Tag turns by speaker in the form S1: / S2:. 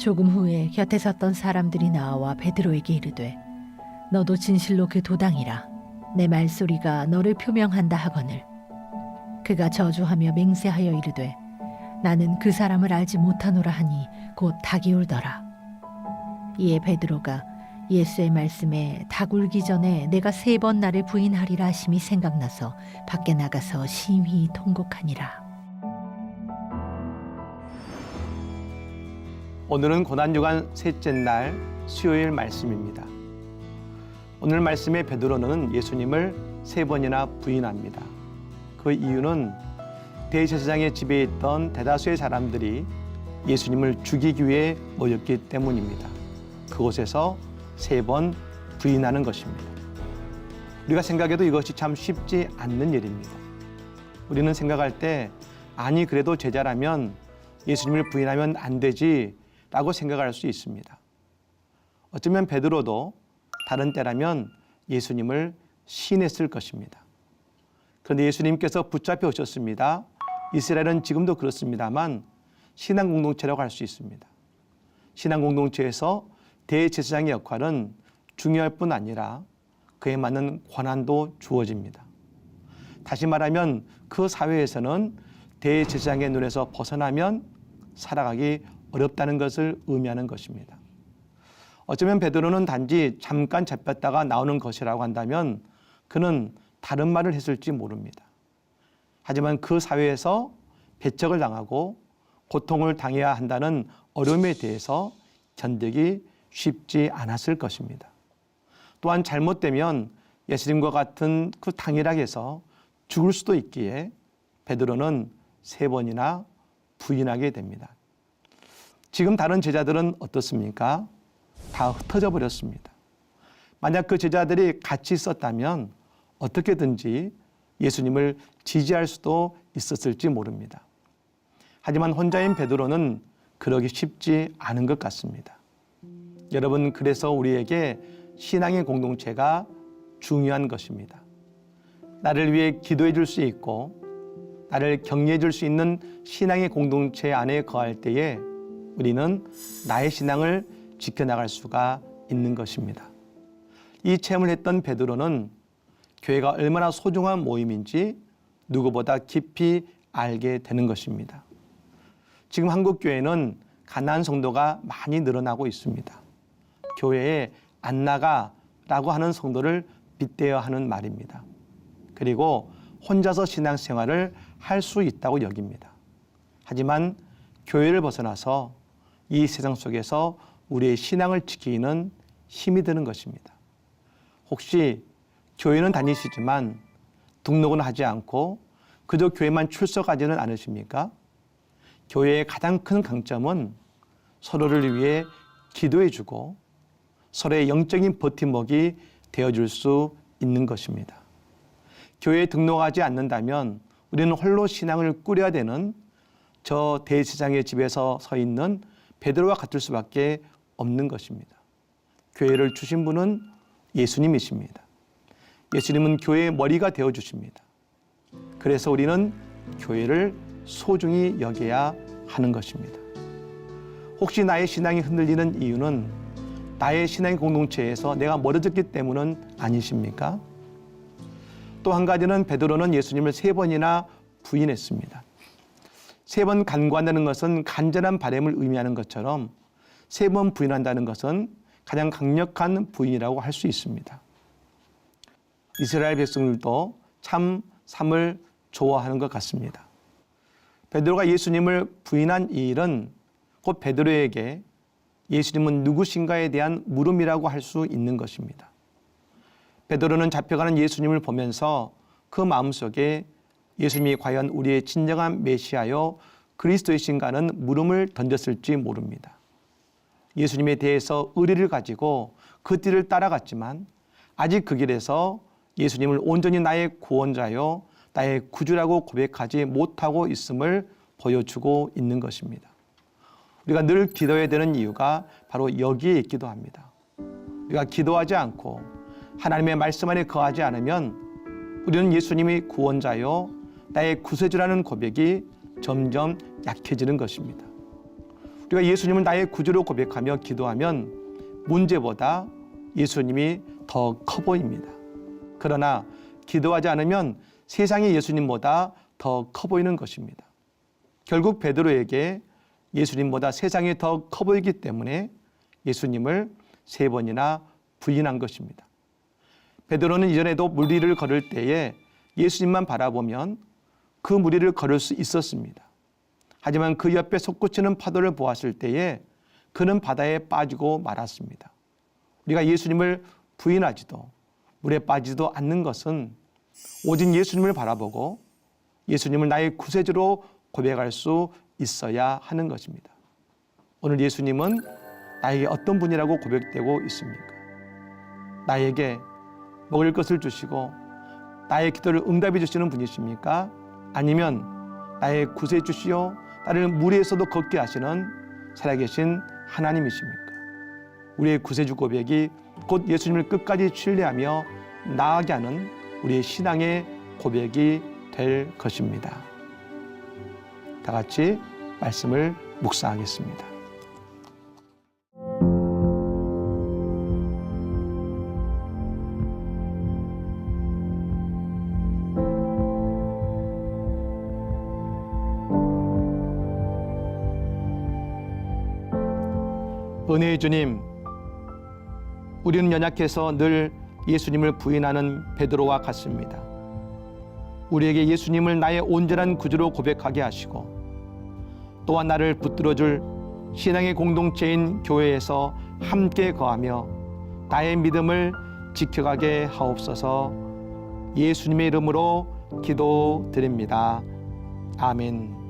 S1: 조금 후에 곁에 섰던 사람들이 나와 베드로에게 이르되 너도 진실로 그 도당이라 내 말소리가 너를 표명한다 하거늘. 그가 저주하며 맹세하여 이르되 나는 그 사람을 알지 못하노라 하니 곧 닭이 울더라. 이에 베드로가 예수의 말씀에 닭 울기 전에 내가 3번 나를 부인하리라 하심이 생각나서 밖에 나가서 심히 통곡하니라.
S2: 오늘은 고난주간 셋째 날 수요일 말씀입니다. 오늘 말씀의 베드로는 예수님을 3번이나 부인합니다. 그 이유는 대제사장의 집에 있던 대다수의 사람들이 예수님을 죽이기 위해 모였기 때문입니다. 그곳에서 3번 부인하는 것입니다. 우리가 생각해도 이것이 참 쉽지 않는 일입니다. 우리는 생각할 때 아니 그래도 제자라면 예수님을 부인하면 안 되지 라고 생각할 수 있습니다. 어쩌면 베드로도 다른 때라면 예수님을 시인했을 것입니다. 그런데 예수님께서 붙잡혀 오셨습니다. 이스라엘은 지금도 그렇습니다만 신앙 공동체라고 할 수 있습니다. 신앙 공동체에서 대제사장의 역할은 중요할 뿐 아니라 그에 맞는 권한도 주어집니다. 다시 말하면 그 사회에서는 대제사장의 눈에서 벗어나면 살아가기 어렵다는 것을 의미하는 것입니다. 어쩌면 베드로는 단지 잠깐 잡혔다가 나오는 것이라고 한다면 그는 다른 말을 했을지 모릅니다. 하지만 그 사회에서 배척을 당하고 고통을 당해야 한다는 어려움에 대해서 견디기 쉽지 않았을 것입니다. 또한 잘못되면 예수님과 같은 그 당일학에서 죽을 수도 있기에 베드로는 3번이나 부인하게 됩니다. 지금 다른 제자들은 어떻습니까? 다 흩어져 버렸습니다. 만약 그 제자들이 같이 있었다면 어떻게든지 예수님을 지지할 수도 있었을지 모릅니다. 하지만 혼자인 베드로는 그러기 쉽지 않은 것 같습니다. 여러분, 그래서 우리에게 신앙의 공동체가 중요한 것입니다. 나를 위해 기도해 줄 수 있고 나를 격려해 줄 수 있는 신앙의 공동체 안에 거할 때에 우리는 나의 신앙을 지켜나갈 수가 있는 것입니다. 이 체험을 했던 베드로는 교회가 얼마나 소중한 모임인지 누구보다 깊이 알게 되는 것입니다. 지금 한국 교회는 가난한 성도가 많이 늘어나고 있습니다. 교회에 안 나가라고 하는 성도를 빗대어 하는 말입니다. 그리고 혼자서 신앙생활을 할 수 있다고 여깁니다. 하지만 교회를 벗어나서 이 세상 속에서 우리의 신앙을 지키기는 힘이 드는 것입니다. 혹시 교회는 다니시지만 등록은 하지 않고 그저 교회만 출석하지는 않으십니까? 교회의 가장 큰 강점은 서로를 위해 기도해주고 서로의 영적인 버팀목이 되어줄 수 있는 것입니다. 교회에 등록하지 않는다면 우리는 홀로 신앙을 꾸려야 되는 저 대제사장의 집에서 서 있는 베드로와 같을 수밖에 없는 것입니다. 교회를 주신 분은 예수님이십니다. 예수님은 교회의 머리가 되어주십니다. 그래서 우리는 교회를 소중히 여겨야 하는 것입니다. 혹시 나의 신앙이 흔들리는 이유는 나의 신앙 공동체에서 내가 멀어졌기 때문은 아니십니까? 또 한 가지는 베드로는 예수님을 3번이나 부인했습니다. 3번 간구한다는 것은 간절한 바람을 의미하는 것처럼 3번 부인한다는 것은 가장 강력한 부인이라고 할 수 있습니다. 이스라엘 백성들도 참 삶을 좋아하는 것 같습니다. 베드로가 예수님을 부인한 이 일은 곧 베드로에게 예수님은 누구신가에 대한 물음이라고 할 수 있는 것입니다. 베드로는 잡혀가는 예수님을 보면서 그 마음속에 예수님이 과연 우리의 진정한 메시아요 그리스도이신가는 물음을 던졌을지 모릅니다. 예수님에 대해서 의리를 가지고 그 뒤를 따라갔지만 아직 그 길에서 예수님을 온전히 나의 구원자요 나의 구주라고 고백하지 못하고 있음을 보여주고 있는 것입니다. 우리가 늘 기도해야 되는 이유가 바로 여기에 있기도 합니다. 우리가 기도하지 않고 하나님의 말씀 안에 거하지 않으면 우리는 예수님이 구원자요 나의 구세주라는 고백이 점점 약해지는 것입니다. 우리가 예수님을 나의 구주로 고백하며 기도하면 문제보다 예수님이 더 커 보입니다. 그러나 기도하지 않으면 세상의 예수님보다 더 커 보이는 것입니다. 결국 베드로에게 예수님보다 세상이 더 커 보이기 때문에 예수님을 3번이나 부인한 것입니다. 베드로는 이전에도 무리를 걸을 때에 예수님만 바라보면 그 무리를 걸을 수 있었습니다. 하지만 그 옆에 솟구치는 파도를 보았을 때에 그는 바다에 빠지고 말았습니다. 우리가 예수님을 부인하지도 물에 빠지도 않는 것은 오직 예수님을 바라보고 예수님을 나의 구세주로 고백할 수 있어야 하는 것입니다. 오늘 예수님은 나에게 어떤 분이라고 고백되고 있습니까? 나에게 먹을 것을 주시고 나의 기도를 응답해 주시는 분이십니까? 아니면 나의 구세주시요 나를 무리에서도 걷게 하시는 살아계신 하나님이십니까? 우리의 구세주 고백이 곧 예수님을 끝까지 신뢰하며 나아가게 하는 우리의 신앙의 고백이 될 것입니다. 다 같이 말씀을 묵상하겠습니다. 은혜의 주님, 우리는 연약해서 늘 예수님을 부인하는 베드로와 같습니다. 우리에게 예수님을 나의 온전한 구주로 고백하게 하시고 또한 나를 붙들어줄 신앙의 공동체인 교회에서 함께 거하며 나의 믿음을 지켜가게 하옵소서. 예수님의 이름으로 기도드립니다. 아멘.